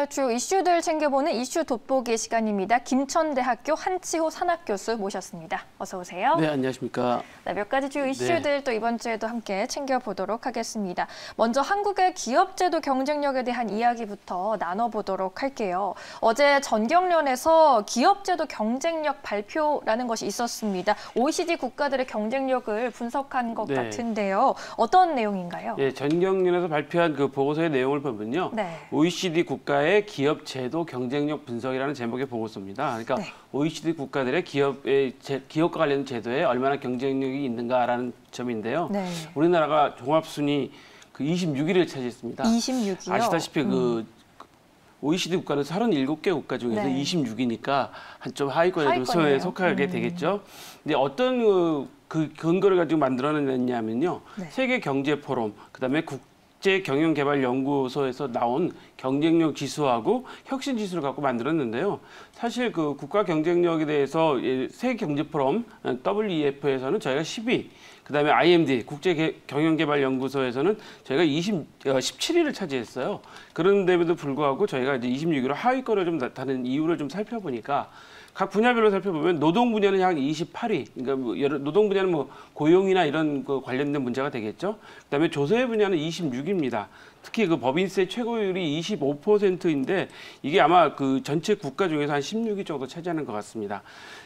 주요 이슈들 챙겨보는 이슈 돋보기 시간입니다. 김천대학교 한치호 산학교수 모셨습니다. 어서 오세요. 네, 안녕하십니까. 네, 몇 가지 주요 이슈들 또 이번 주에도 함께 챙겨보도록 하겠습니다. 먼저 한국의 기업제도 경쟁력에 대한 이야기부터 나눠보도록 할게요. 어제 전경련에서 기업제도 경쟁력 발표라는 것이 있었습니다. OECD 국가들의 경쟁력을 분석한 것 같은데요. 어떤 내용인가요? 예, 전경련에서 발표한 그 보고서의 내용을 보면요. OECD 국가의 기업제도 경쟁력 분석이라는 제목의 보고서입니다. 그러니까 OECD 국가들의 기업과 관련된 제도에 얼마나 경쟁력이 있는가라는 점인데요. 우리나라가 종합순위 그 26위를 차지했습니다. 26위요? 아시다시피 그 OECD 국가는 37개 국가 중에서 26위니까 한 좀 하위권에 좀 속하게 되겠죠. 근데 어떤 그 근거를 가지고 만들어냈냐면요. 세계 경제 포럼, 그다음에 국제경영개발연구소에서 나온 경쟁력 지수하고 혁신 지수를 갖고 만들었는데요. 사실 그 국가 경쟁력에 대해서 세계 경제 포럼 WEF에서는 저희가 10위, 그다음에 IMD 국제경영개발연구소에서는 저희가 17위를 차지했어요. 그런데도 불구하고 저희가 이제 26위로 하위권을 좀 나타낸 이유를 좀 살펴보니까 각 분야별로 살펴보면 노동 분야는 약 28위. 그러니까 뭐 노동 분야는 뭐 고용이나 이런 거 관련된 문제가 되겠죠. 그다음에 조세 분야는 26위입니다. 특히 그 법인세 최고율이 25%인데 이게 아마 그 전체 국가 중에서 한 16위 정도 차지하는 것 같습니다.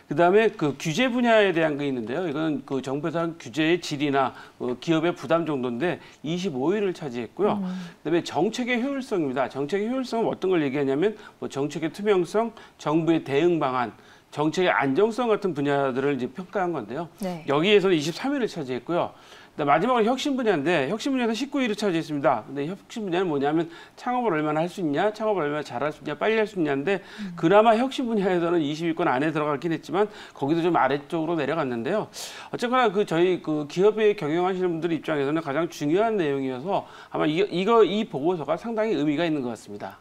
그다음에 그 규제 분야에 대한 게 있는데요. 이건 그 정부에서 한 규제의 질이나 기업의 부담 정도인데 25위를 차지했고요. 그다음에 정책의 효율성입니다. 정책의 효율성은 어떤 걸 얘기하냐면 뭐 정책의 투명성, 정부의 대응 방안, 정책의 안정성 같은 분야들을 이제 평가한 건데요. 여기에서는 23위를 차지했고요. 마지막으로 혁신 분야인데 혁신 분야에서 19위를 차지했습니다. 근데 혁신 분야는 뭐냐면 창업을 얼마나 할 수 있냐, 창업을 얼마나 잘할 수 있냐, 빨리 할 수 있냐인데 그나마 혁신 분야에서는 20위권 안에 들어가긴 했지만 거기도 좀 아래쪽으로 내려갔는데요. 어쨌거나 그 저희 그 기업에 경영하시는 분들 입장에서는 가장 중요한 내용이어서 아마 이 보고서가 상당히 의미가 있는 것 같습니다.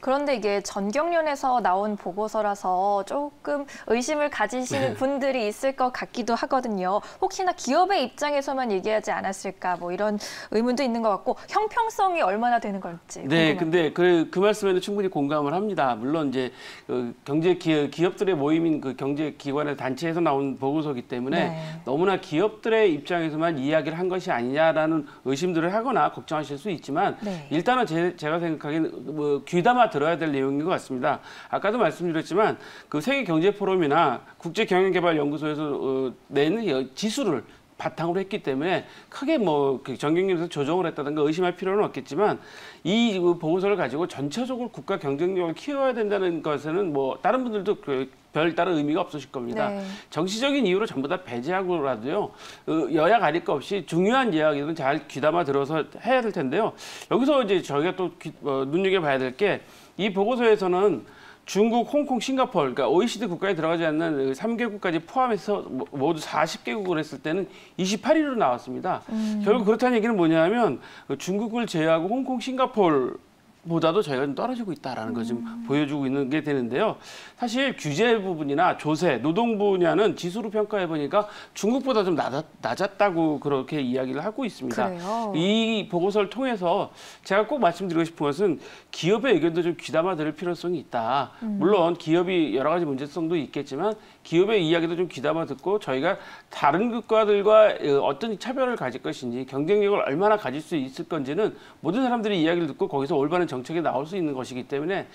그런데 이게 전경련에서 나온 보고서라서 조금 의심을 가지시는 분들이 있을 것 같기도 하거든요. 혹시나 기업의 입장에서만 얘기하지 않았을까 뭐 이런 의문도 있는 것 같고 형평성이 얼마나 되는 걸지. 네, 근데 그 말씀에는 충분히 공감을 합니다. 물론 이제 기업들의 모임인 그 경제기관의 단체에서 나온 보고서이기 때문에 너무나 기업들의 입장에서만 이야기를 한 것이 아니냐라는 의심들을 하거나 걱정하실 수 있지만 일단은 제가 생각하기에는 뭐 귀담아 들어야 될 내용인 것 같습니다. 아까도 말씀드렸지만 그 세계경제포럼이나 국제경영개발연구소에서 낸 지수를 바탕으로 했기 때문에 크게 뭐 전경련에서 조정을 했다든가 의심할 필요는 없겠지만 이 보고서를 가지고 전체적으로 국가 경쟁력을 키워야 된다는 것에는 뭐 다른 분들도 별다른 의미가 없으실 겁니다. 정치적인 이유로 전부 다 배제하고라도요. 여야 가릴 거 없이 중요한 이야기들은 잘 귀담아 들어서 해야 될 텐데요. 여기서 이제 저희가 또 눈여겨봐야 될 게 이 보고서에서는 중국, 홍콩, 싱가포르, 그러니까 OECD 국가에 들어가지 않는 3개국까지 포함해서 모두 40개국을 했을 때는 28위로 나왔습니다. 결국 그렇다는 얘기는 뭐냐면 중국을 제외하고 홍콩, 싱가포르보다도 저희가 좀 떨어지고 있다는 걸 좀 보여주고 있는 게 되는데요. 사실 규제 부분이나 조세, 노동 분야는 지수로 평가해 보니까 중국보다 좀 낮았다고 그렇게 이야기를 하고 있습니다. 이 보고서를 통해서 제가 꼭 말씀드리고 싶은 것은 기업의 의견도 좀 귀담아 들을 필요성이 있다. 물론 기업이 여러 가지 문제성도 있겠지만 기업의 이야기도 좀 귀담아 듣고 저희가 다른 국가들과 어떤 차별을 가질 것인지 경쟁력을 얼마나 가질 수 있을 건지는 모든 사람들이 이야기를 듣고 거기서 올바른 정책이 나올 수 있는 것이기 때문에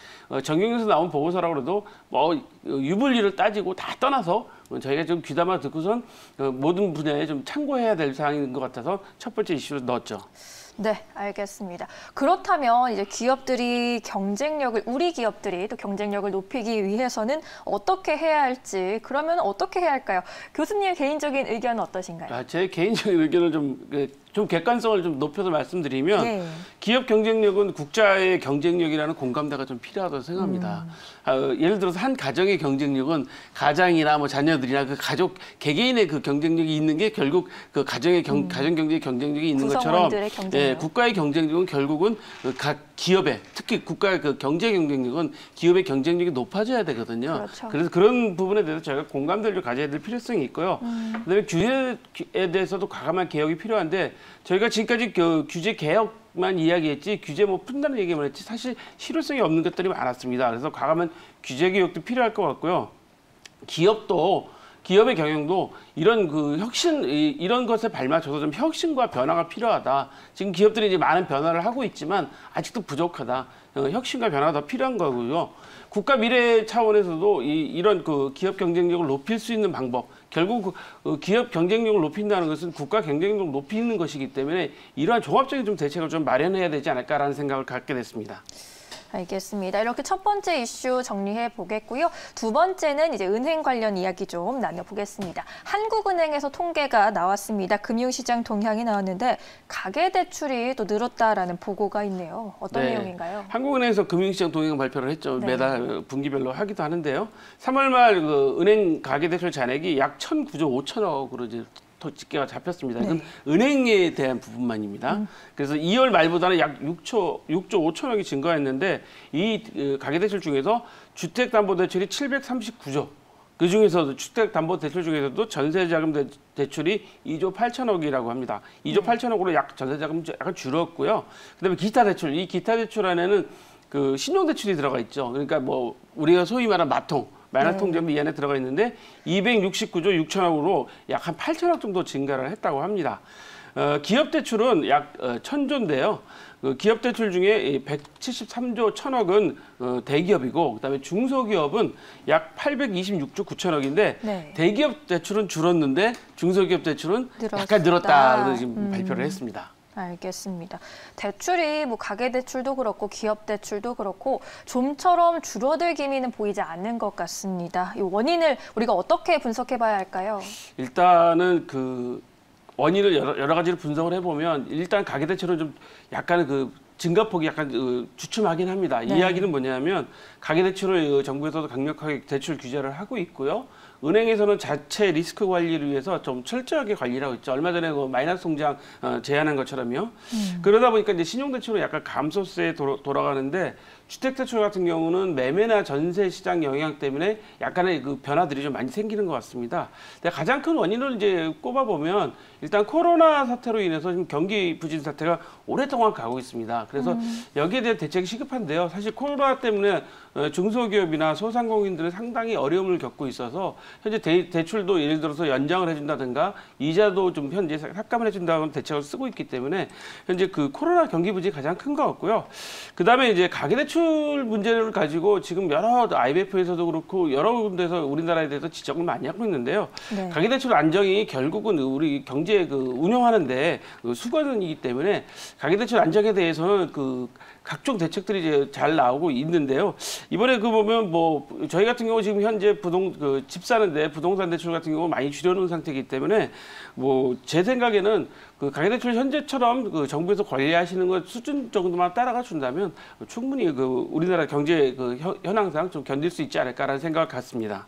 전경련에서 나온 보고서라고 해도 뭐 유불리를 따지고 다 떠나서 저희가 좀 귀담아 듣고선 모든 분야에 좀 참고해야 될 사항인 것 같아서 첫 번째 이슈로 넣었죠. 네, 알겠습니다. 그렇다면 이제 우리 기업들이 또 경쟁력을 높이기 위해서는 어떻게 해야 할지, 그러면 어떻게 해야 할까요? 교수님의 개인적인 의견은 어떠신가요? 제 개인적인 의견을 좀 객관성을 좀 높여서 말씀드리면 기업 경쟁력은 국가의 경쟁력이라는 공감대가 좀 필요하다고 생각합니다. 예를 들어서 한 가정의 경쟁력은 가장이나 뭐 자녀들이나 그 가족 개개인의 그 경쟁력이 있는 게 결국 그 가정 경제의 경쟁력이 있는 것처럼 그러네요. 국가의 경쟁력은 결국은 각 기업의, 특히 국가의 그 경제 경쟁력은 기업의 경쟁력이 높아져야 되거든요. 그렇죠. 그래서 그런 부분에 대해서 저희가 공감대를 좀 가져야 될 필요성이 있고요. 그다음에 규제에 대해서도 과감한 개혁이 필요한데 저희가 지금까지 그 규제 개혁만 이야기했지 규제 뭐 푼다는 얘기만 했지 사실 실효성이 없는 것들이 많았습니다. 그래서 과감한 규제 개혁도 필요할 것 같고요. 기업의 경영도 이런 그 이런 것에 발맞춰서 좀 혁신과 변화가 필요하다. 지금 기업들이 이제 많은 변화를 하고 있지만 아직도 부족하다. 혁신과 변화가 더 필요한 거고요. 국가 미래 차원에서도 이런 그 기업 경쟁력을 높일 수 있는 방법, 결국 기업 경쟁력을 높인다는 것은 국가 경쟁력을 높이는 것이기 때문에 이러한 종합적인 좀 대책을 좀 마련해야 되지 않을까라는 생각을 갖게 됐습니다. 알겠습니다. 이렇게 첫 번째 이슈 정리해 보겠고요. 두 번째는 이제 은행 관련 이야기 좀 나눠보겠습니다. 한국은행에서 통계가 나왔습니다. 금융시장 동향이 나왔는데 가계대출이 또 늘었다라는 보고가 있네요. 어떤 내용인가요? 한국은행에서 금융시장 동향 발표를 했죠. 네. 매달 분기별로 하기도 하는데요. 3월 말 그 은행 가계대출 잔액이 약 1,009조 5천억으로 이제 집계가 잡혔습니다. 이건 은행에 대한 부분만입니다. 그래서 2월 말보다는 약 6조 5천억이 증가했는데 이 가계대출 중에서 주택담보대출이 739조, 그중에서도 주택담보대출 중에서도 전세자금 대출이 2조 8천억이라고 합니다. 2조 8천억으로 전세자금 약간 줄었고요. 그다음에 기타 대출, 이 기타 대출 안에는 그 신용대출이 들어가 있죠. 그러니까 뭐 우리가 소위 말하는 마이너스 통장도 이 안에 들어가 있는데 269조 6천억으로 약 한 8천억 정도 증가를 했다고 합니다. 기업 대출은 약 1,000조인데요. 그 기업 대출 중에 173조 1천억은 대기업이고 그다음에 중소기업은 약 826조 9천억인데 대기업 대출은 줄었는데 중소기업 대출은 약간 늘었다. 그래서 지금 발표를 했습니다. 알겠습니다. 대출이 뭐 가계대출도 그렇고 기업대출도 그렇고 좀처럼 줄어들 기미는 보이지 않는 것 같습니다. 이 원인을 우리가 어떻게 분석해 봐야 할까요? 일단은 그 원인을 여러 가지로 분석을 해보면 일단 가계대출은 좀 약간 그 증가폭이 약간 주춤하긴 합니다. 이 이야기는 뭐냐면 가계대출을 정부에서도 강력하게 대출 규제를 하고 있고요. 은행에서는 자체 리스크 관리를 위해서 좀 철저하게 관리를 하고 있죠. 얼마 전에 그 마이너스 통장 제한한 것처럼요. 그러다 보니까 이제 신용대출은 약간 감소세에 돌아가는데 주택대출 같은 경우는 매매나 전세 시장 영향 때문에 약간의 그 변화들이 좀 많이 생기는 것 같습니다. 근데 가장 큰 원인을 이제 꼽아보면 일단 코로나 사태로 인해서 지금 경기 부진 사태가 오랫동안 가고 있습니다. 그래서 여기에 대한 대책이 시급한데요. 사실 코로나 때문에 중소기업이나 소상공인들은 상당히 어려움을 겪고 있어서 현재 대출도 예를 들어서 연장을 해준다든가 이자도 좀 현재 삭감을 해준다는 대책을 쓰고 있기 때문에 현재 그 코로나 경기 부진이 가장 큰 것 같고요. 그다음에 이제 가계대출 문제를 가지고 지금 여러 IMF에서도 그렇고 여러 군데서 우리나라에 대해서 지적을 많이 하고 있는데요. 가계대출 안정이 결국은 우리 경제 그 운영하는데 수건이기 때문에 가계대출 안정에 대해서는 그 각종 대책들이 이제 잘 나오고 있는데요. 이번에 그 보면 뭐 저희 같은 경우 지금 현재 집 사는데 부동산 대출 같은 경우 많이 줄여놓은 상태이기 때문에 뭐 제 생각에는 그 가계대출 현재처럼 그 정부에서 관리하시는 것 수준 정도만 따라가 준다면 충분히 그 우리나라 경제 그 현황상 좀 견딜 수 있지 않을까라는 생각을 갖습니다.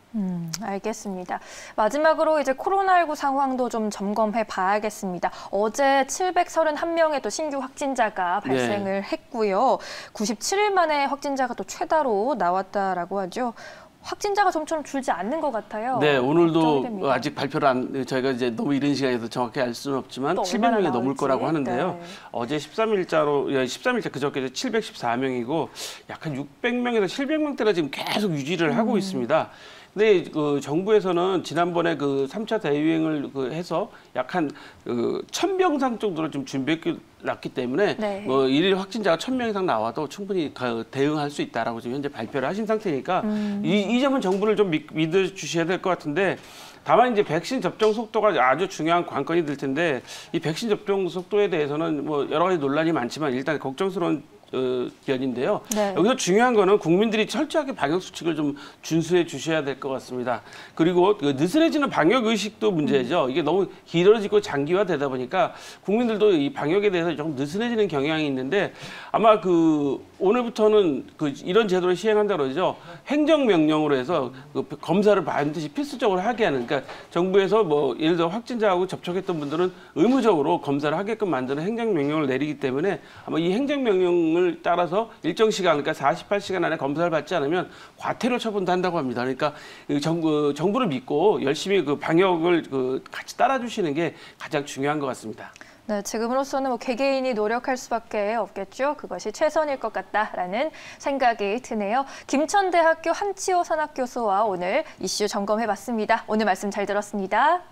알겠습니다. 마지막으로 이제 코로나19 상황도 좀 점검해 봐야겠습니다. 어제 731명의 또 신규 확진자가 발생을 했고요. 97일 만에 확진자가 또 최다로 나왔다라고 하죠. 확진자가 점점 줄지 않는 것 같아요. 네, 오늘도 아직 발표를 저희가 이제 너무 이른 시간에서 정확히 알 수는 없지만 700명이 넘을 거라고 하는데요. 어제 13일째 그저께 714명이고 약 한 600명에서 700명대가 지금 계속 유지를 하고 있습니다. 근데 그 정부에서는 지난번에 그 3차 대유행을 해서 약 한 1,000병상 정도로 좀 준비해놨기 때문에 뭐 일일 확진자가 1,000명 이상 나와도 충분히 대응할 수 있다라고 지금 현재 발표를 하신 상태니까 이 점은 정부를 좀 믿어주셔야 될 것 같은데 다만 이제 백신 접종 속도가 아주 중요한 관건이 될 텐데 이 백신 접종 속도에 대해서는 뭐 여러 가지 논란이 많지만 일단 걱정스러운 견인데요. 네. 여기서 중요한 거는 국민들이 철저하게 방역 수칙을 좀 준수해 주셔야 될 것 같습니다. 그리고 느슨해지는 방역 의식도 문제죠. 이게 너무 길어지고 장기화되다 보니까 국민들도 이 방역에 대해서 좀 느슨해지는 경향이 있는데 아마 오늘부터는 이런 제도를 시행한다 그러죠. 행정명령으로 해서 검사를 반드시 필수적으로 하게 하는, 그러니까 정부에서 뭐 예를 들어 확진자하고 접촉했던 분들은 의무적으로 검사를 하게끔 만드는 행정명령을 내리기 때문에 아마 이 행정명령을 따라서 일정 시간, 그러니까 48시간 안에 검사를 받지 않으면 과태료 처분도 한다고 합니다. 그러니까 정부를 믿고 열심히 방역을 같이 따라주시는 게 가장 중요한 것 같습니다. 네, 지금으로서는 뭐 개개인이 노력할 수밖에 없겠죠. 그것이 최선일 것 같다라는 생각이 드네요. 김천대학교 한치호 산학교수와 오늘 이슈 점검해봤습니다. 오늘 말씀 잘 들었습니다.